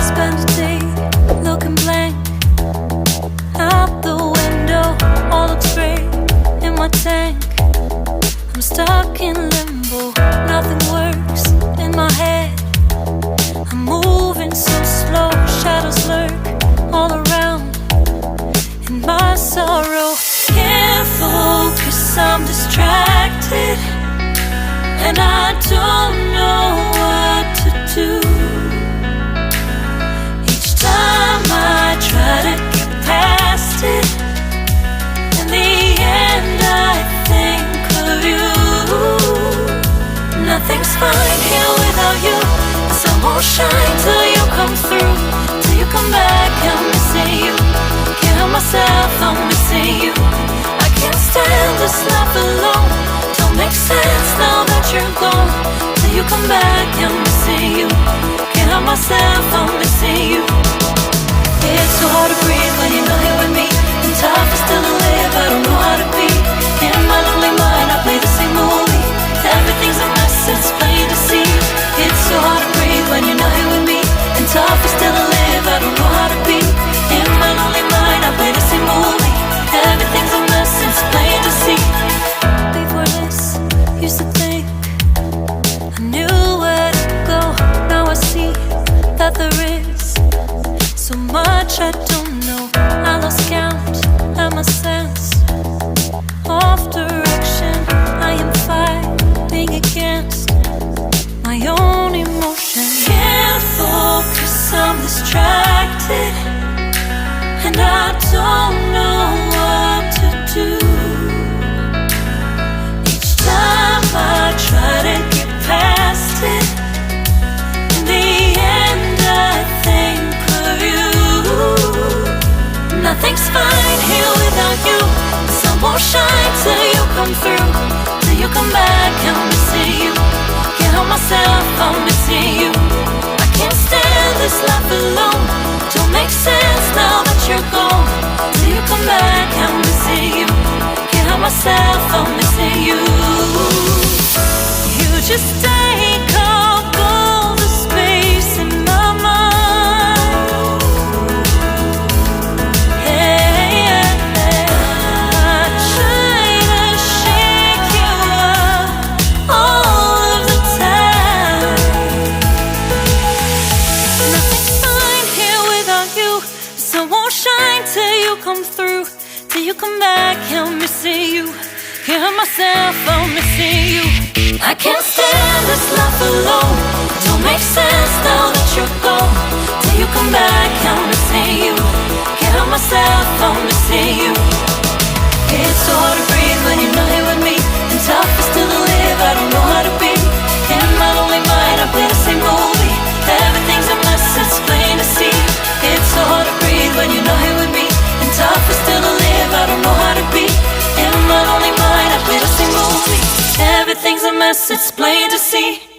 Spend a day looking blank out the window, all looks great in my tank. I'm stuck in limbo, nothing works in my head. I'm moving so slow, shadows lurk all around. In my sorrow, can't focus, I'm distracted, and I don't know what to do. Each time I try to get past it, in the end I think of you. Nothing's fine here without you. The sun won't shine till you come through, till you come back. I'm missing you. Can't help myself, I'm missing you. I can't stand this life alone. Don't make sense now that you're gone. Till you come back, I'm missing you. Can't help myself, I'm missing you. It's so hard to breathe when you're not here with me, and tough is still to live, I don't know how to be. In my lonely mind I play the same movie. Everything's a mess, it's plain to see. It's so hard to breathe when you're not here with me, and tough is still to live, I don't know how to be. In my lonely mind I play the same movie. Everything's a mess, it's plain to see. Before this, used to think I knew where to go. Now I see that there is so much I don't know. I lost count at my sense of direction. I am fighting against my own emotion. Can't focus, I'm distracted, and I don't know what to do. Each time I try to get past it, in the end I think of you. Nothing's fine here without you. The sun won't shine till you come through, till you come back. I'm missing you. Can't help myself, I'm missing you. I can't stand this life alone. Don't make sense now that you're gone. Till you come back, I'm missing you. Can't help myself, I'm missing you. You just take up all the space in my mind. Hey, I try to shake you up all of the time. Nothing's fine here without you. The sun won't shine till you come through, till you come back. I'm missing you. Can't help myself, I'm missing you. I can't stand this life alone. Don't make sense now that you're gone. Till you come back, I'm missing you. Can't help myself, I'm missing you. It's so hard to breathe when you're not here with me, and tough is still to live, I don't know how to be. In my lonely mind I play the same movie. Everything's a mess, it's plain to see. It's so hard to breathe when you're not here with me, and tough is still to live, I don't know how to be. In my lonely mind I play the same movie. Everything's a mess, it's plain to see.